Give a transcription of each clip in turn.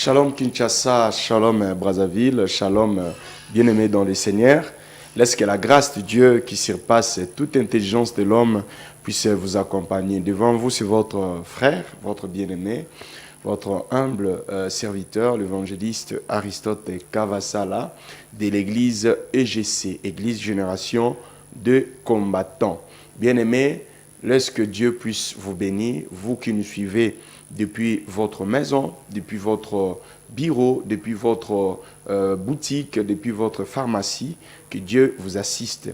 Shalom Kinshasa, shalom Brazzaville, shalom bien-aimés dans le Seigneur. Laisse que la grâce de Dieu qui surpasse toute intelligence de l'homme puisse vous accompagner. Devant vous, c'est votre frère, votre bien-aimé, votre humble serviteur, l'évangéliste Aristote Kavasala de l'église EGC, Église Génération de Combattants. Bien-aimés, laisse que Dieu puisse vous bénir, vous qui nous suivez depuis votre maison, depuis votre bureau, depuis votre boutique, depuis votre pharmacie, que Dieu vous assiste.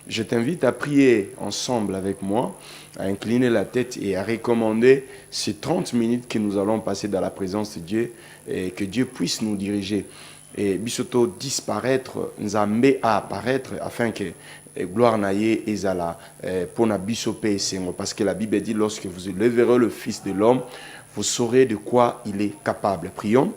Je t'invite à prier ensemble avec moi, à incliner la tête et à recommander ces 30 minutes que nous allons passer dans la présence de Dieu et que Dieu puisse nous diriger. Et bisoto disparaître, Nzambe à apparaître afin que gloire naïe ezala pour na bisope sengo, parce que la Bible dit lorsque vous élèverez le Fils de l'homme, vous saurez de quoi il est capable. Prions.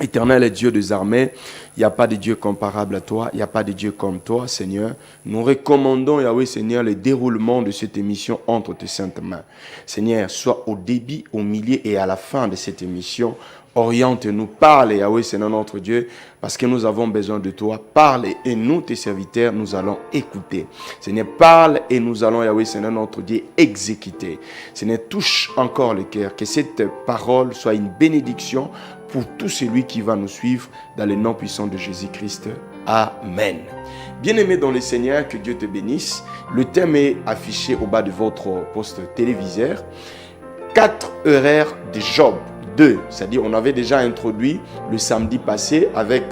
Éternel Dieu des armées, il n'y a pas de Dieu comparable à toi, il n'y a pas de Dieu comme toi, Seigneur. Nous recommandons, Yahweh, Seigneur, le déroulement de cette émission entre tes saintes mains. Seigneur, sois au début, au milieu et à la fin de cette émission. Oriente-nous, parle, Yahweh, Seigneur notre Dieu, parce que nous avons besoin de toi. Parle et nous, tes serviteurs, nous allons écouter. Seigneur, parle et nous allons, Yahweh, Seigneur notre Dieu, exécuter. Seigneur, touche encore le cœur, que cette parole soit une bénédiction pour tout celui qui va nous suivre dans le nom puissant de Jésus-Christ. Amen. Bien-aimé dans le Seigneur, que Dieu te bénisse. Le thème est affiché au bas de votre poste téléviseur. 4 horaires de Job 2. C'est-à-dire, on avait déjà introduit le samedi passé avec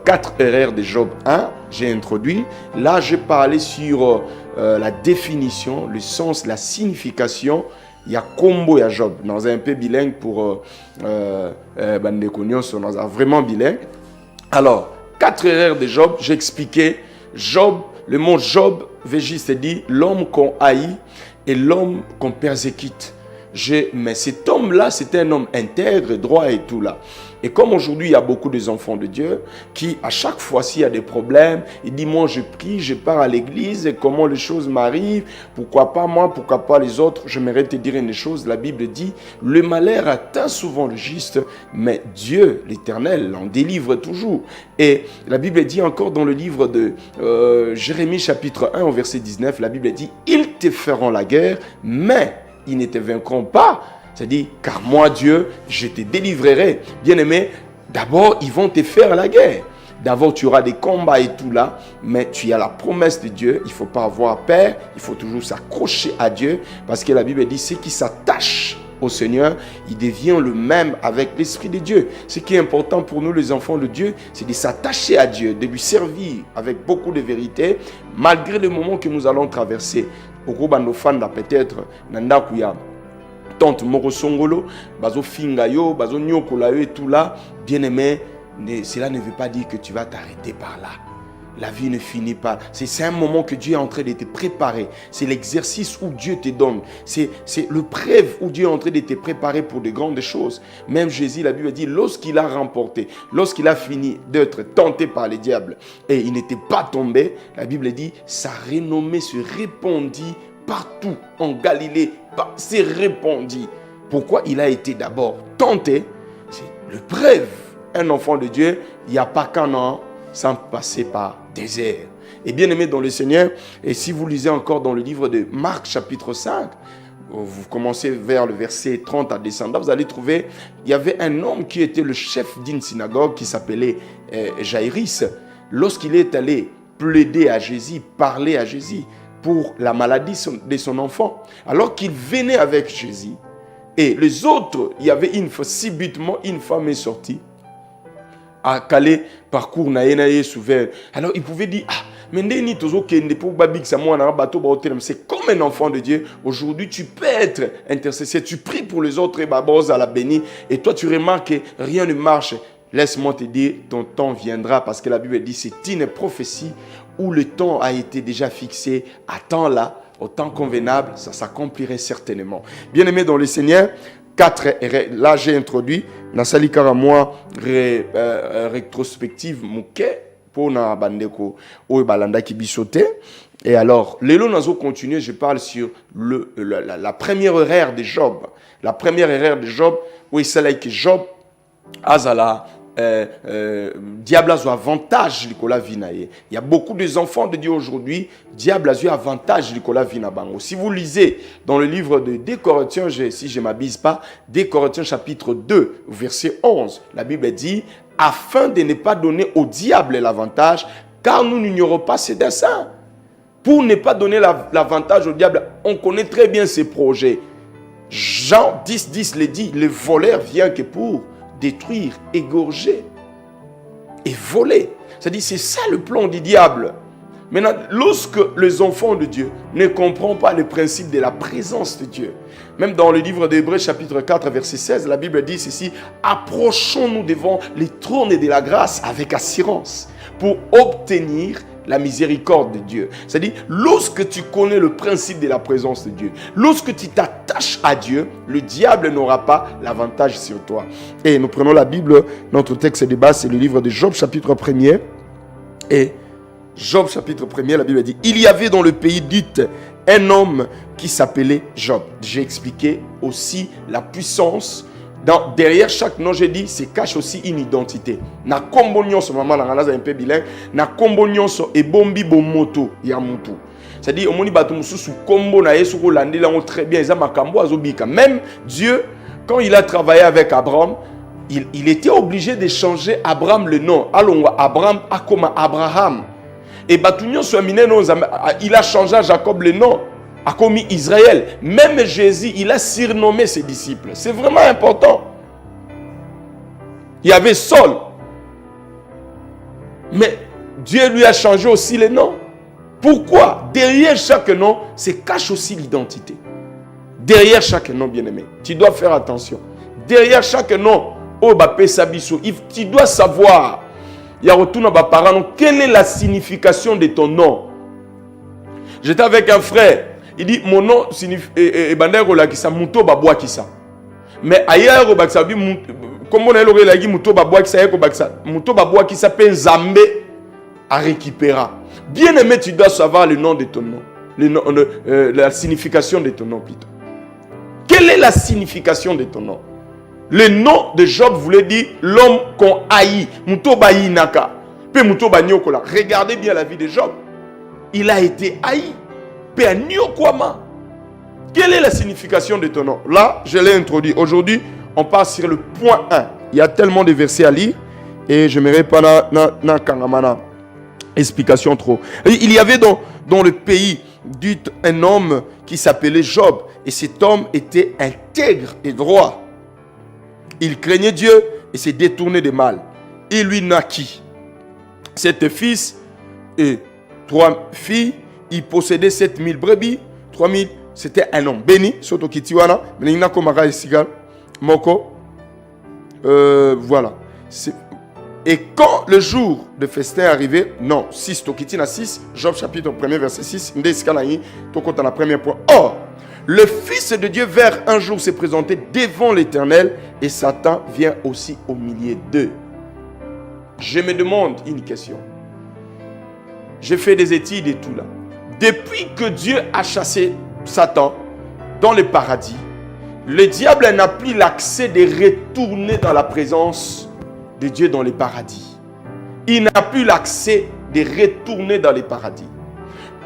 4 horaires de Job 1. J'ai introduit. Là, je parlais sur la définition, le sens, la signification. Il y a combo, il y a Job. Dans un peu bilingue pour Bandekonion, dans un vraiment bilingue. Alors, 4 erreurs de Job, j'ai expliqué. Job, le mot Job, végiste dit l'homme qu'on haït et l'homme qu'on persécute. Mais cet homme-là, c'était un homme intègre, droit et tout là. Et comme aujourd'hui, il y a beaucoup d'enfants de Dieu qui, à chaque fois, s'il y a des problèmes, ils disent, moi, je prie, je pars à l'église, et comment les choses m'arrivent, pourquoi pas moi, pourquoi pas les autres. J'aimerais te dire une chose, la Bible dit, le malheur atteint souvent le juste, mais Dieu, l'Éternel, en délivre toujours. Et la Bible dit encore dans le livre de Jérémie, chapitre 1, au verset 19, la Bible dit, ils te feront la guerre, mais ils ne te vaincront pas. C'est-à-dire, car moi, Dieu, je te délivrerai. Bien-aimé, d'abord, ils vont te faire la guerre. D'abord, tu auras des combats et tout là, mais tu as la promesse de Dieu. Il ne faut pas avoir peur, il faut toujours s'accrocher à Dieu, parce que la Bible dit, ceux qui s'attachent au Seigneur, il devient le même avec l'Esprit de Dieu. Ce qui est important pour nous, les enfants de Dieu, c'est de s'attacher à Dieu, de lui servir avec beaucoup de vérité, malgré le moment que nous allons traverser. Au gros bandofanda peut-être, nandakuya, tante moko songolo, bazo fingayo, bazo nyokola et tout là, bien aimé, cela ne veut pas dire que tu vas t'arrêter par là. La vie ne finit pas. C'est un moment que Dieu est en train de te préparer. C'est l'exercice où Dieu te donne. C'est le preuve où Dieu est en train de te préparer pour de grandes choses. Même Jésus, la Bible dit, lorsqu'il a remporté, lorsqu'il a fini d'être tenté par les diables et il n'était pas tombé, la Bible dit, sa renommée se répandit partout en Galilée. C'est répandit. Pourquoi il a été d'abord tenté? C'est le preuve. Un enfant de Dieu, il n'y a pas qu'un an sans passer par désert. Et bien aimé dans le Seigneur, et si vous lisez encore dans le livre de Marc chapitre 5, vous commencez vers le verset 30 à descendre, vous allez trouver, il y avait un homme qui était le chef d'une synagogue qui s'appelait Jaïrus. Lorsqu'il est allé plaider à Jésus, parler à Jésus pour la maladie de son enfant, alors qu'il venait avec Jésus, et les autres, il y avait subitement une femme est sortie, à Calais, parcours naïe souverain. Alors il pouvait dire, mais c'est comme un enfant de Dieu. Aujourd'hui, tu peux être intercesseur, tu pries pour les autres et à la béni. Et toi, tu remarques que rien ne marche. Laisse-moi te dire, ton temps viendra, parce que la Bible dit, c'est une prophétie où le temps a été déjà fixé. À temps là, au temps convenable, ça s'accomplirait certainement. Bien-aimé dans le Seigneur, 4 là j'ai introduit na salikara moi rétrospective mouke pour na bandeko o balanda ki bisote. Et alors lelo nazo continuer, je parle sur la première erreur de Job. La première erreur de Job, où il s'est que Job azala diable a un avantage likola vinaye. Il y a beaucoup d'enfants de Dieu aujourd'hui, diable a un avantage likola vinabango. Si vous lisez dans le livre de 2 Corinthiens, si je ne m'abuse pas, 2 Corinthiens chapitre 2, verset 11, la Bible dit, afin de ne pas donner au diable l'avantage, car nous n'ignorons pas ses desseins. Pour ne pas donner l'avantage au diable, on connaît très bien ses projets. Jean 10 le dit, le voleur vient que pour détruire, égorger et voler. C'est-à-dire, c'est ça le plan du diable. Maintenant, lorsque les enfants de Dieu ne comprennent pas le principe de la présence de Dieu, même dans le livre d'Hébreux chapitre 4 verset 16, la Bible dit ceci, approchons-nous devant les trônes de la grâce avec assurance pour obtenir la miséricorde de Dieu. C'est-à-dire, lorsque tu connais le principe de la présence de Dieu, lorsque tu t'attaches à Dieu, le diable n'aura pas l'avantage sur toi. Et nous prenons la Bible, notre texte de base, c'est le livre de Job chapitre 1er. Et Job chapitre 1er, la Bible dit, il y avait dans le pays d'Ut un homme qui s'appelait Job. J'ai expliqué aussi la puissance. Derrière chaque nom, j'ai dit, se cache aussi une identité. Na kombo nyonso, maman, un peu bilingue, na kombo nyonso et bombi bomoto ya mutu. C'est-à-dire, on dit, sous kombo na yesu rolandi là très bien, ils ont makambo azobika. Même Dieu, quand il a travaillé avec Abraham, il était obligé de changer Abraham le nom. Alors, Abraham a comme Abraham. Et Batunyon il a changé à Jacob le nom. A commis Israël. Même Jésus, il a surnommé ses disciples. C'est vraiment important. Il y avait Saul. Mais Dieu lui a changé aussi les noms. Pourquoi? Derrière chaque nom, se cache aussi l'identité. Derrière chaque nom, bien-aimé, tu dois faire attention. Derrière chaque nom, tu dois savoir, quelle est la signification de ton nom. J'étais avec un frère. Il dit, mon nom signifie, mais ailleurs, comme on a dit, à récupérer. Bien aimé, tu dois savoir le nom de ton nom. La signification de ton nom plutôt. Quelle est la signification de ton nom? Le nom de Job voulait dire l'homme qu'on haït. Regardez bien la vie de Job. Il a été haï. Quelle est la signification de ton nom? Là, je l'ai introduit. Aujourd'hui, on passe sur le point 1. Il y a tellement de versets à lire et je ne m'irai pas dans explication trop. Il y avait dans le pays un homme qui s'appelait Job. Et cet homme était intègre et droit. Il craignait Dieu et s'est détourné de mal. Il lui naquit 7 fils et 3 filles. Il possédait 7000 brebis, 3000. C'était un homme béni. Soto kitiwana. Moko. Voilà. Et quand le jour de festin est arrivé, non, 6, Tokitina 6, Job chapitre 1er, verset 6, la première point. Or, le Fils de Dieu vers un jour se présenter devant l'Éternel et Satan vient aussi au milieu d'eux. Je me demande une question. J'ai fait des études et tout là. Depuis que Dieu a chassé Satan dans le paradis, le diable n'a plus l'accès de retourner dans la présence de Dieu dans le paradis. Il n'a plus l'accès de retourner dans le paradis.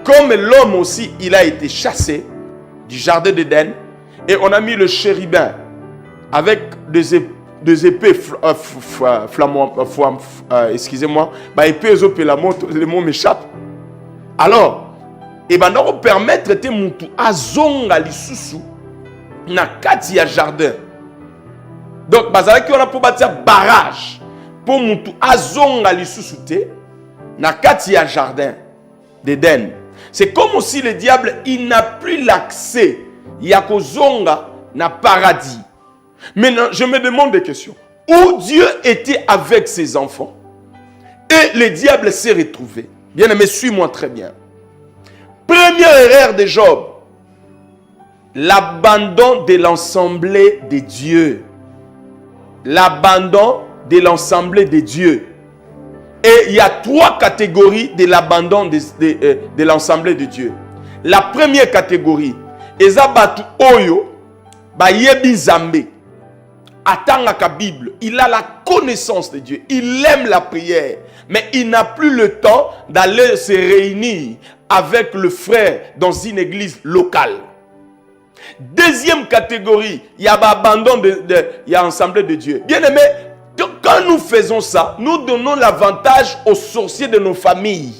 Comme l'homme aussi, il a été chassé du jardin d'Éden et on a mis le chérubin avec des épées excusez-moi, épées le mot m'échappe. Alors, et ben on permettre te mutu azonga lisusu na kati ya jardin. Donc bazalaki on a pour bâtir barrage pour mutu azonga lisusu te na kati ya jardin d'Éden. C'est comme si le diable il n'a plus l'accès ya kozonga na paradis. Maintenant, je me demande des questions. Où Dieu était avec ses enfants et le diable s'est retrouvé. Bien aimé, suis-moi très bien. Première erreur de Job, l'abandon de l'assemblée de Dieu. L'abandon de l'assemblée de Dieu. Et il y a 3 catégories de l'abandon de l'assemblée de Dieu. La première catégorie, ezabatu oyo ba yebi Nzambe. attangaka Bible, il a la connaissance de Dieu, il aime la prière, mais il n'a plus le temps d'aller se réunir avec le frère dans une église locale. Deuxième catégorie, il y a l'abandon il y a l'assemblée de Dieu. Bien aimé, quand nous faisons ça, nous donnons l'avantage aux sorciers de nos familles.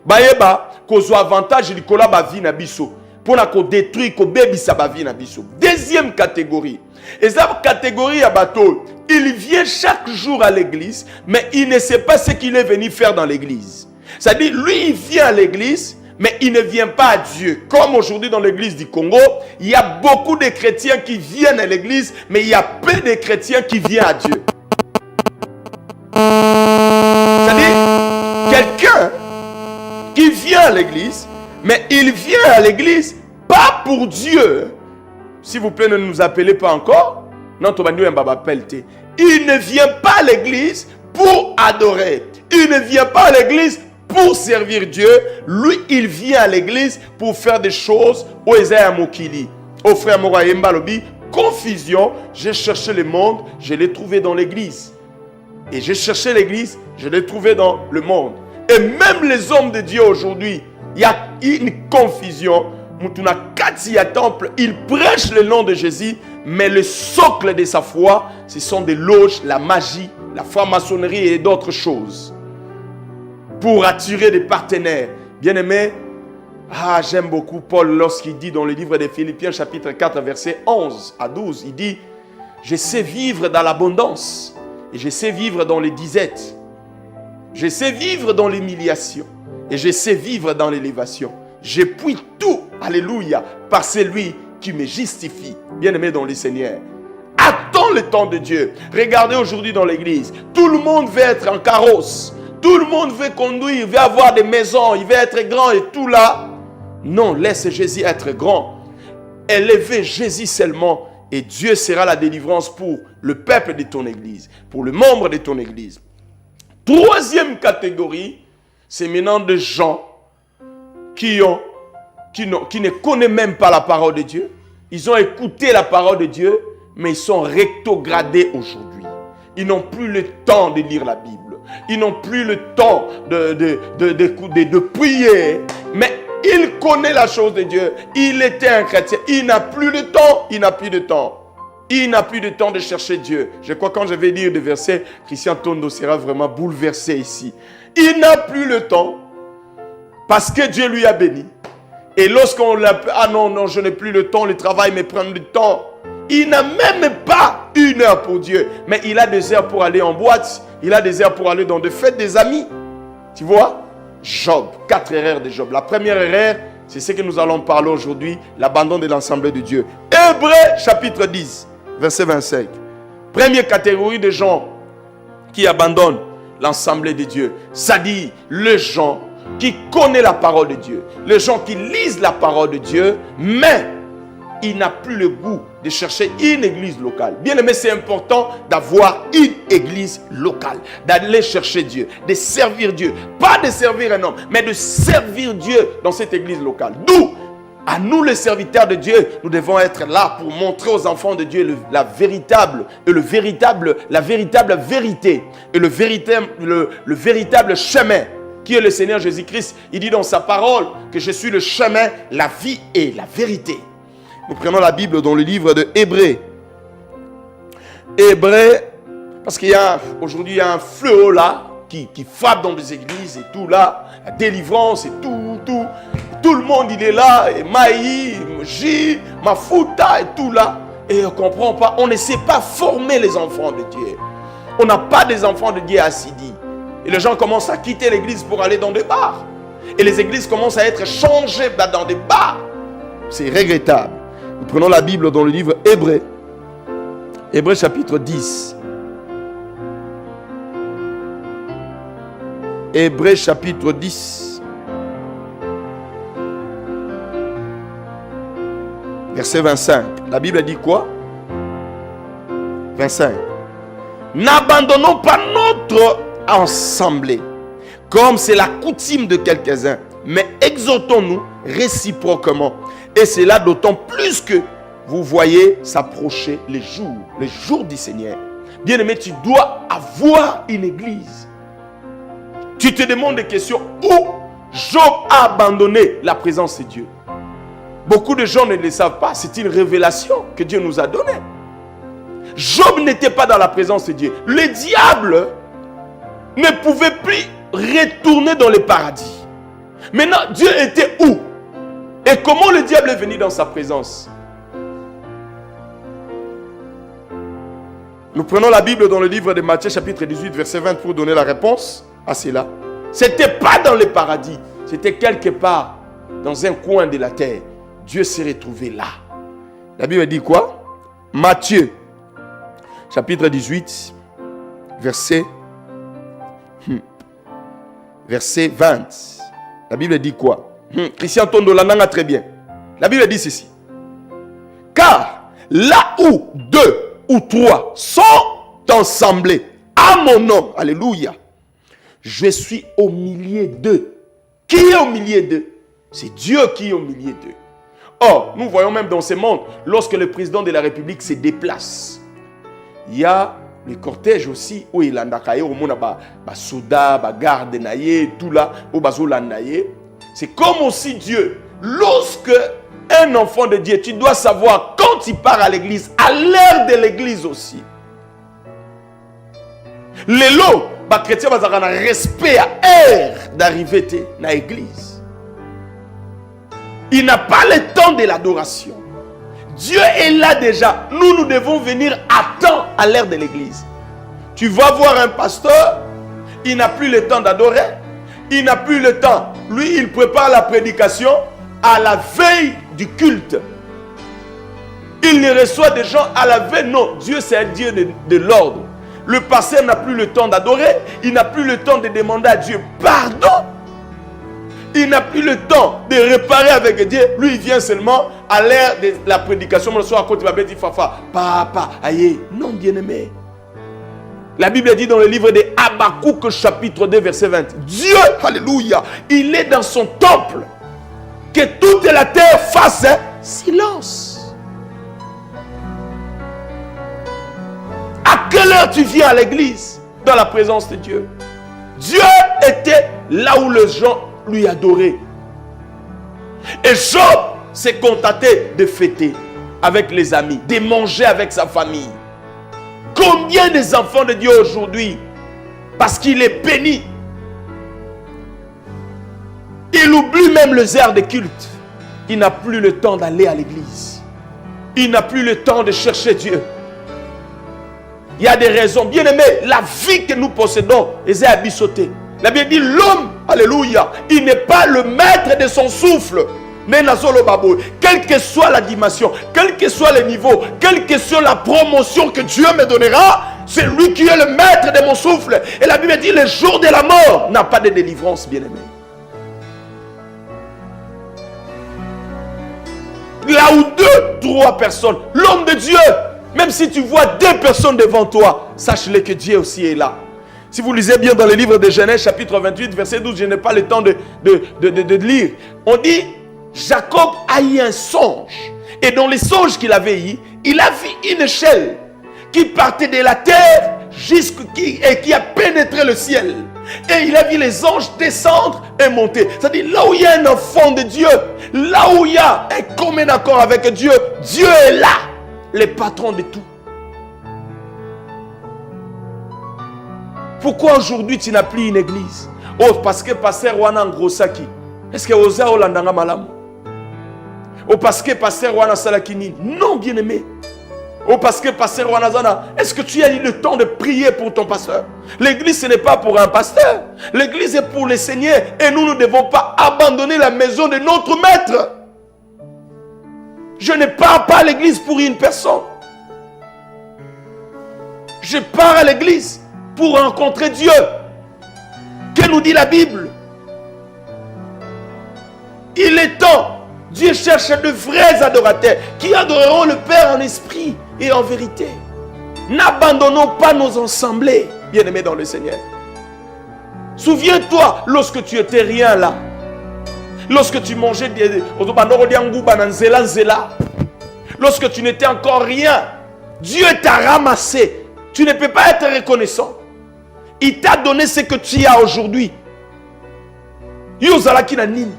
Bayeba, qu'on avantage de la vie na biso. Pour qu'on détruire, qu'on bébissa la vie na biso. Deuxième catégorie. Et cette catégorie à bateau, il vient chaque jour à l'église, mais il ne sait pas ce qu'il est venu faire dans l'église. C'est-à-dire, lui, il vient à l'église, mais il ne vient pas à Dieu. Comme aujourd'hui dans l'église du Congo, il y a beaucoup de chrétiens qui viennent à l'église, mais il y a peu de chrétiens qui viennent à Dieu. C'est-à-dire, quelqu'un qui vient à l'église, mais il vient à l'église pas pour Dieu. S'il vous plaît, ne nous appelez pas encore. Non, il ne vient pas à l'église pour adorer. Il ne vient pas à l'église pour servir Dieu. Lui, il vient à l'église pour faire des choses au Esaïa Mokili. Au frère Moraïmba Lobi, confusion. J'ai cherché le monde, je l'ai trouvé dans l'église. Et j'ai cherché l'église, je l'ai trouvé dans le monde. Et même les hommes de Dieu aujourd'hui, il y a une confusion. Mutuna Katia Temple, il prêche le nom de Jésus, mais le socle de sa foi, ce sont des loges, la magie, la franc-maçonnerie et d'autres choses. Pour attirer des partenaires. Bien aimé, j'aime beaucoup Paul lorsqu'il dit dans le livre des Philippiens, chapitre 4, verset 11 à 12, il dit, je sais vivre dans l'abondance et je sais vivre dans les disettes. Je sais vivre dans l'humiliation et je sais vivre dans l'élévation. Je puis tout, alléluia, par celui qui me justifie. Bien-aimé dans le Seigneur. Attends le temps de Dieu. Regardez aujourd'hui dans l'église. Tout le monde veut être en carrosse. Tout le monde veut conduire, veut avoir des maisons, il veut être grand et tout là. Non, laisse Jésus être grand. Élevez Jésus seulement et Dieu sera la délivrance pour le peuple de ton église, pour le membre de ton église. Troisième catégorie, c'est maintenant des gens qui ne connaissent même pas la parole de Dieu. Ils ont écouté la parole de Dieu, mais ils sont rétrogradés aujourd'hui. Ils n'ont plus le temps de lire la Bible. Ils n'ont plus le temps de prier. Mais il connaît la chose de Dieu. Il était un chrétien. Il n'a plus de temps. Il n'a plus de temps. Il n'a plus de temps de chercher Dieu. Je crois que quand je vais lire des versets, Christian Tondo sera vraiment bouleversé ici. Il n'a plus le temps parce que Dieu lui a béni. Et lorsqu'on l'a... Ah non, je n'ai plus le temps, le travail me prend du temps. Il n'a même pas 1 heure pour Dieu. Mais il a des heures pour aller en boîte. Il a des heures pour aller dans des fêtes des amis. Tu vois? Job, 4 erreurs de Job. La première erreur, c'est ce que nous allons parler aujourd'hui, l'abandon de l'assemblée de Dieu. Hébreux, chapitre 10, verset 25. Première catégorie de gens qui abandonnent l'assemblée de Dieu. Ça dit, les gens qui connaissent la parole de Dieu, les gens qui lisent la parole de Dieu, mais il n'a plus le goût de chercher une église locale. Bien aimé, c'est important d'avoir une église locale, d'aller chercher Dieu, de servir Dieu. Pas de servir un homme, mais de servir Dieu dans cette église locale. D'où, à nous les serviteurs de Dieu, nous devons être là pour montrer aux enfants de Dieu la véritable vérité et le véritable chemin qui est le Seigneur Jésus-Christ. Il dit dans sa parole que je suis le chemin, la vie et la vérité. Nous prenons la Bible dans le livre de Hébreux. Hébreux, parce qu'aujourd'hui il y a un fléau là qui frappe dans des églises et tout là, la délivrance et tout. Tout le monde il est là, et Maï, J, Mafuta et tout là. Et on ne comprend pas, on ne sait pas former les enfants de Dieu. On n'a pas des enfants de Dieu assidus. Et les gens commencent à quitter l'église pour aller dans des bars. Et les églises commencent à être changées dans des bars. C'est regrettable. Nous prenons la Bible dans le livre Hébreux. Hébreux chapitre 10. Hébreux chapitre 10. Verset 25. La Bible dit quoi? 25. N'abandonnons pas notre assemblée, comme c'est la coutume de quelques-uns, mais exhortons-nous réciproquement. Et c'est là d'autant plus que vous voyez s'approcher les jours du Seigneur. Bien-aimé, tu dois avoir une église. Tu te demandes des questions. Où Job a abandonné la présence de Dieu? Beaucoup de gens ne le savent pas. C'est une révélation que Dieu nous a donnée. Job n'était pas dans la présence de Dieu. Le diable ne pouvait plus retourner dans le paradis. Maintenant, Dieu était où? Et comment le diable est venu dans sa présence? Nous prenons la Bible dans le livre de Matthieu chapitre 18 verset 20 pour donner la réponse à cela. C'était pas dans le paradis. C'était quelque part dans un coin de la terre. Dieu s'est retrouvé là. La Bible dit quoi? Matthieu chapitre 18 verset 20. La Bible dit quoi? Christian Tondolananga très bien. La Bible dit ceci. Car là où deux ou trois sont ensemblés à mon nom, alléluia, je suis au milieu d'eux. Qui est au milieu d'eux? C'est Dieu qui est au milieu d'eux. Or, nous voyons même dans ce monde, lorsque le président de la République se déplace, il y a le cortège aussi, où il a un soda, un garde, tout là, où c'est comme aussi Dieu. Lorsque un enfant de Dieu, tu dois savoir quand il part à l'église, à l'heure de l'église aussi. Les lots, les chrétiens ont un respect à l'heure d'arriver dans l'église. Il n'a pas le temps de l'adoration. Dieu est là déjà. Nous devons venir à temps à l'heure de l'église. Tu vas voir un pasteur, il n'a plus le temps d'adorer. Il n'a plus le temps. Lui, il prépare la prédication à la veille du culte. Il ne reçoit des gens à la veille. Non, Dieu c'est un Dieu de l'ordre. Le pasteur n'a plus le temps d'adorer. Il n'a plus le temps de demander à Dieu pardon. Il n'a plus le temps de réparer avec Dieu. Lui, il vient seulement à l'heure de la prédication. Le soir, quand il va dire Fafa, papa, aïe. Non, bien-aimé. La Bible dit dans le livre de Habakkuk, chapitre 2, verset 20. Dieu, alléluia, il est dans son temple. Que toute la terre fasse silence. À quelle heure tu viens à l'église? Dans la présence de Dieu. Dieu était là où les gens lui adoraient. Et Job s'est contenté de fêter avec les amis, de manger avec sa famille. Combien des enfants de Dieu aujourd'hui, parce qu'il est béni, il oublie même les heures de culte. Il n'a plus le temps d'aller à l'église. Il n'a plus le temps de chercher Dieu. Il y a des raisons. Bien aimé, la vie que nous possédons est abyssotée. La Bible dit l'homme, alléluia, il n'est pas le maître de son souffle. Quelle que soit la dimension, quel que soit le niveau, quelle que soit la promotion que Dieu me donnera, c'est lui qui est le maître de mon souffle. Et la Bible dit le jour de la mort n'a pas de délivrance, bien-aimé. Là où deux, trois personnes, l'homme de Dieu, même si tu vois deux personnes devant toi, sache-le que Dieu aussi est là. Si vous lisez bien dans le livre de Genèse, chapitre 28, verset 12, je n'ai pas le temps de lire. On dit, Jacob a eu un songe. Et dans les songes qu'il avait eu, il a vu une échelle qui partait de la terre et qui a pénétré le ciel. Et il a vu les anges descendre et monter. C'est-à-dire, là où il y a un enfant de Dieu, là où il y a un commun accord avec Dieu, Dieu est là, le patron de tout. Pourquoi aujourd'hui tu n'as plus une église? Oh, parce que pasteur Wana Ngrosaki. Est-ce que Oza Olandanga Malam? Oh, parce que pasteur Wana Salakini. Non, bien-aimé. Oh, parce que pasteur Wana Zana. Est-ce que tu as eu le temps de prier pour ton pasteur? L'église, ce n'est pas pour un pasteur. L'église est pour le Seigneur. Et nous ne devons pas abandonner la maison de notre maître. Je ne pars pas à l'église pour une personne. Je pars à l'église pour rencontrer Dieu. Que nous dit la Bible? Il est temps. Dieu cherche de vrais adorateurs qui adoreront le Père en esprit et en vérité. N'abandonnons pas nos assemblées, bien-aimés dans le Seigneur. Souviens-toi, lorsque tu étais rien là, lorsque tu mangeais lorsque tu n'étais encore rien. Dieu t'a ramassé. Tu ne peux pas être reconnaissant. Il t'a donné ce que tu as aujourd'hui. Yozalaki na nini.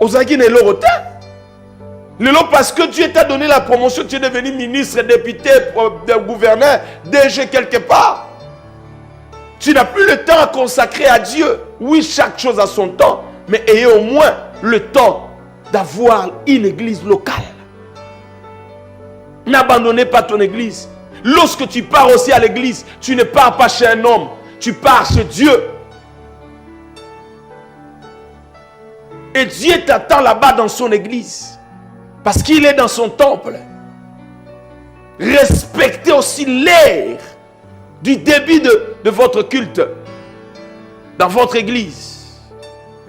Ozalaki na lorote. Lelo parce que Dieu t'a donné la promotion, tu es devenu ministre, député, gouverneur, DG quelque part. Tu n'as plus le temps à consacrer à Dieu. Oui, chaque chose a son temps, mais ayez au moins le temps d'avoir une église locale. N'abandonnez pas ton église. Lorsque tu pars aussi à l'église, tu ne pars pas chez un homme, tu pars chez Dieu. Et Dieu t'attend là-bas dans son église. Parce qu'il est dans son temple. Respectez aussi l'heure du début de votre culte dans votre église.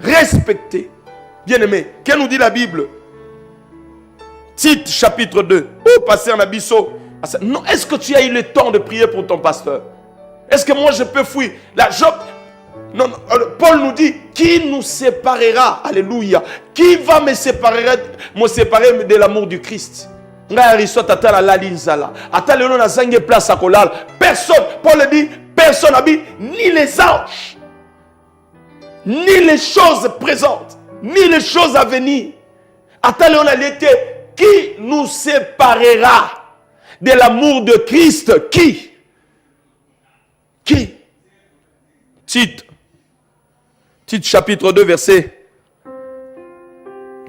Respectez. Bien-aimé, qu'est-ce nous dit la Bible? Tite chapitre 2. Oh, pasteur Nabiso. Non, est-ce que tu as eu le temps de prier pour ton pasteur? Est-ce que moi je peux fuir? La Job. Non, Paul nous dit, qui nous séparera? Alléluia. Qui va me séparer de l'amour du Christ? Personne. Paul dit, personne n'a dit, ni les anges, ni les choses présentes, ni les choses à venir. Qui nous séparera de l'amour de Christ? Qui? Tite chapitre 2 verset.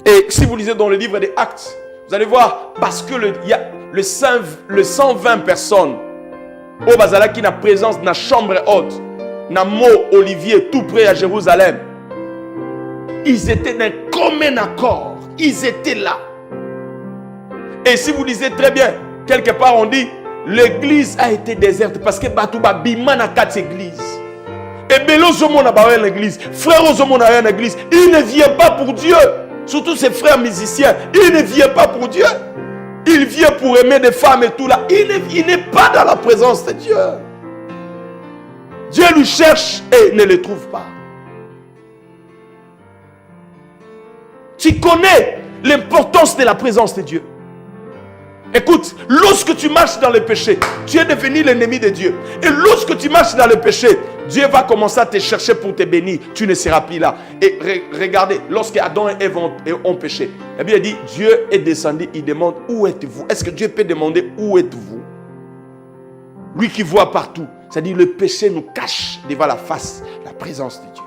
Et si vous lisez dans le livre des Actes, vous allez voir, parce que il y a le 120 personnes au Bazala qui n'a présence dans la chambre haute, dans Mont Olivier, tout près à Jérusalem. Ils étaient d'un commun accord. Ils étaient là. Et si vous lisez très bien, quelque part on dit, l'église a été déserte parce que Batouba Bimana 4 églises. Et Belozomon a barré l'église. Frère Ozomon a l'église. Il ne vient pas pour Dieu. Surtout ses frères musiciens. Il ne vient pas pour Dieu. Il vient pour aimer des femmes et tout là. Il n'est pas dans la présence de Dieu. Dieu lui cherche et ne le trouve pas. Tu connais l'importance de la présence de Dieu. Écoute, lorsque tu marches dans le péché, tu es devenu l'ennemi de Dieu. Et lorsque tu marches dans le péché, Dieu va commencer à te chercher pour te bénir. Tu ne seras plus là. Et regardez, lorsque Adam et Ève ont péché, eh bien, il dit, Dieu est descendu, il demande, où êtes-vous? Est-ce que Dieu peut demander, où êtes-vous? Lui qui voit partout. C'est-à-dire, le péché nous cache devant la face, la présence de Dieu.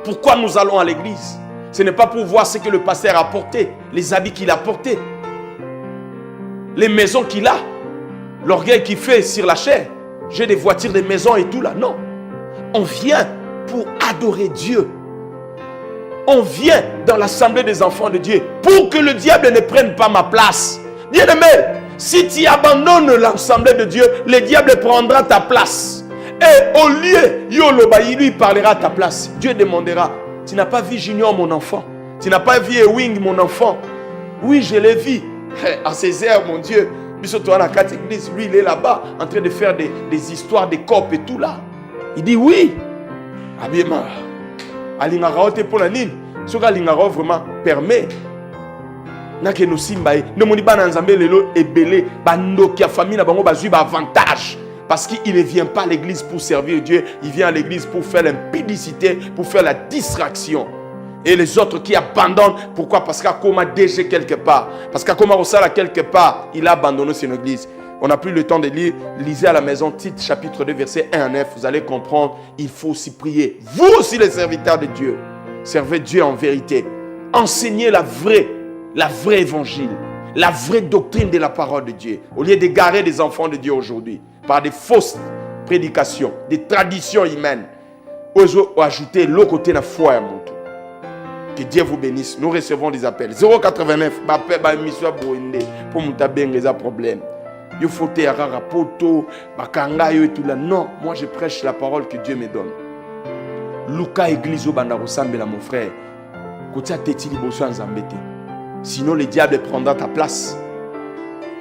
Pourquoi nous allons à l'église? Ce n'est pas pour voir ce que le pasteur a porté, les habits qu'il a portés, les maisons qu'il a, l'orgueil qu'il fait sur la chair. J'ai des voitures, des maisons et tout là. Non. On vient pour adorer Dieu. On vient dans l'assemblée des enfants de Dieu pour que le diable ne prenne pas ma place. Bien-aimé, si tu abandonnes l'assemblée de Dieu, le diable prendra ta place. Et au lieu, il lui parlera à ta place. Dieu demandera, tu n'as pas vu Junior mon enfant? Tu n'as pas vu Ewing mon enfant? Oui, je l'ai vu. À ces heures, mon Dieu, lui, il est là-bas en train de faire des histoires, des copes et tout là. Il dit oui. Abima. Alingara pour la nine. Ce que Alingara vraiment permet. Nake no simbae. Ne moni ba nanzambe lelo ebele. Bando qui a famille na bango bazui ba avantage. Parce qu'il ne vient pas à l'église pour servir Dieu. Il vient à l'église pour faire l'impudicité, pour faire la distraction. Et les autres qui abandonnent, pourquoi? Parce qu'Akoma déjà quelque part. Parce qu'Akoma Rosala quelque part, il a abandonné son église. On n'a plus le temps de lire. Lisez à la maison, Tite chapitre 2, verset 1 à 9. Vous allez comprendre, il faut aussi prier. Vous aussi les serviteurs de Dieu, servez Dieu en vérité. Enseignez la vraie évangile, la vraie doctrine de la parole de Dieu. Au lieu d'égarer des enfants de Dieu aujourd'hui, par des fausses prédications, des traditions humaines. Ou ajouter l'autre côté de la foi à mon tour. Que Dieu vous bénisse. Nous recevons des appels. 089, pour nous problème. Il faut te poto, et tout là. Non, moi je prêche la parole que Dieu me donne. Luka église au banda ressemble à mon frère. Sinon le diable prendra ta place.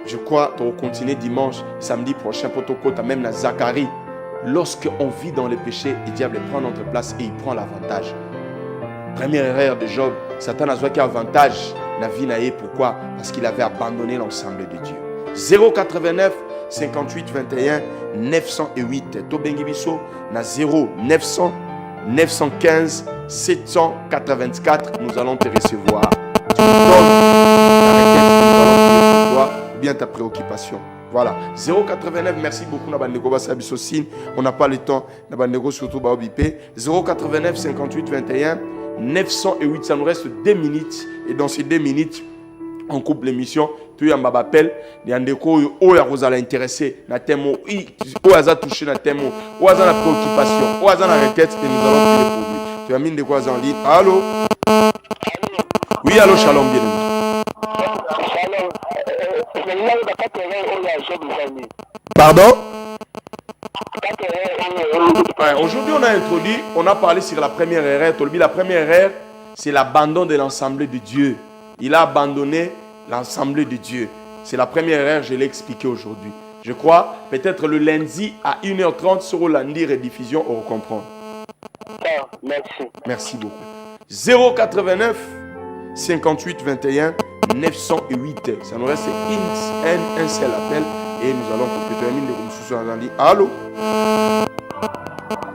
Je crois qu'on va continuer dimanche, samedi prochain pour ton côté, même dans Zacharie. Lorsqu'on vit dans le péché, le diable prend notre place et il prend l'avantage. Première erreur de Job, Satan a joué avantage na vie na ye. Pourquoi? Parce qu'il avait abandonné l'ensemble de Dieu. 089 58 21 908. Tobengi biso na 0900 915 784. Nous allons te recevoir. Tu nous donnes ta requête, nous allons prier pour toi, bien ta préoccupation. Voilà. 089, merci beaucoup. On n'a pas le temps. Surtout 089 58 21 908. Ça nous reste 2 minutes. Et dans ces 2 minutes, on coupe l'émission. Tu as un appel. Il y a un déco où vous allez intéresser. Où vous allez toucher na thème. Où vous avez la préoccupation. Où vous avez la requête. Et nous allons prier pour lui. Tu as mis des quoi en ligne. Allô? Oui, allô, shalom, bien aimé. Pardon? Ouais, aujourd'hui, on a introduit, on a parlé sur la première erreur. La première erreur, c'est l'abandon de l'ensemble de Dieu. Il a abandonné l'ensemble de Dieu. C'est la première erreur, je l'ai expliqué aujourd'hui. Je crois, peut-être le lundi à 1h30 sur le lundi rediffusion, on va comprendre. Merci. Merci beaucoup. 089 58 21 908. Ça nous reste un seul appel et nous allons compléter une de Allô?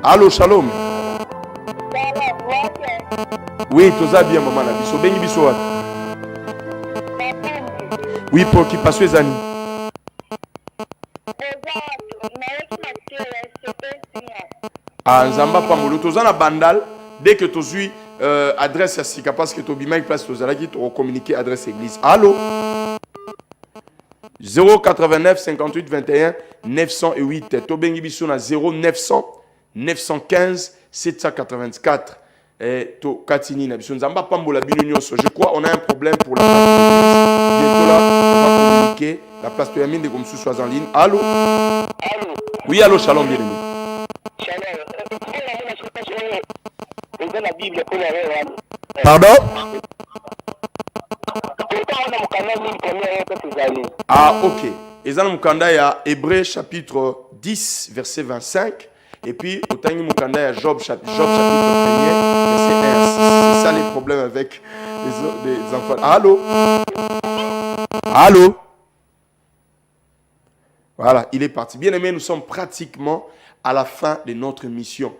Allô, shalom. Oui, tout ça bien, maman. Biso bengi biso. Oui, pour qui passe les années. Ah, Nzamba Pamolo, tu as bandal. Dès que tu as adresse à Sika, parce que tu as bien place, tu as communiqué adresse église. Allô? 089 58 21 908. Tu as bien 0900 915 784. Et tu Katini Nabiso Nzamba Pambola Binunyoso. Je crois on a un problème pour la place de l'église. Bientôt là, on va communiquer. La place de Yamine de Gomsou soit en ligne. Allô? Allô? Oui, allô, shalom, bien aimé. Pardon? Ah, ok. Et dans le Mukanda, il y a Hébreu chapitre 10, verset 25. Et puis, au temps où Mukanda, il y a Job chapitre 1, verset 1. C'est ça les problèmes avec les enfants. Allô? Allô? Voilà, il est parti. Bien aimé, nous sommes pratiquement à la fin de notre mission.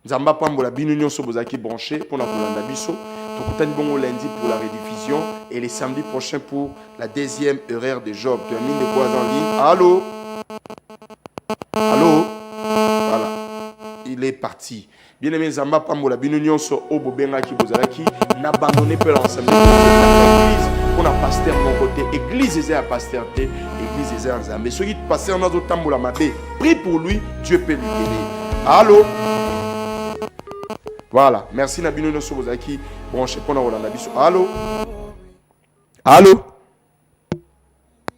Nzamba Pambola Binunion Sobozaki branché pour la Kolanda Bisso. Tokutani Bongo lundi pour la rediffusion et les samedis prochains pour la deuxième horaire de Job. Tu as mis de quoi en ligne? Allô? Allô? Voilà, il est parti. Bien aimé, Nzamba Pambola Binunion So Obo Bengaki Bozalaki n'abandonnez pas l'ensemble de l'église. On a pasteur de mon côté, église est à pasteur, église est en Zambé. Ceux qui passent en autre tamboula mabé, prie pour lui, Dieu peut lui guérir. Allô? Voilà, merci Nabino Nosobozaki. Bon, je sais pas, on a Allô? Allô?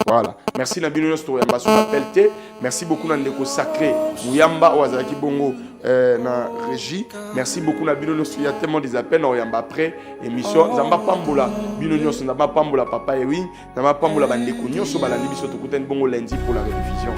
Voilà, merci Nabino Nosobozaki sur l'appel T. Merci beaucoup Nandeko Sacré. Mouyamba Ouazaki Bongo na régie. Merci beaucoup Nabino Nosobozaki. Il y a tellement des appels. Noyamba après émission. Zamba Pambola, Bino Nyoso, Zamba Pambola, Papa Ewing, Zamba Pambola Bandeko Nyoso, Balandi Biso Tokuten Bongo lundi pour la rediffusion.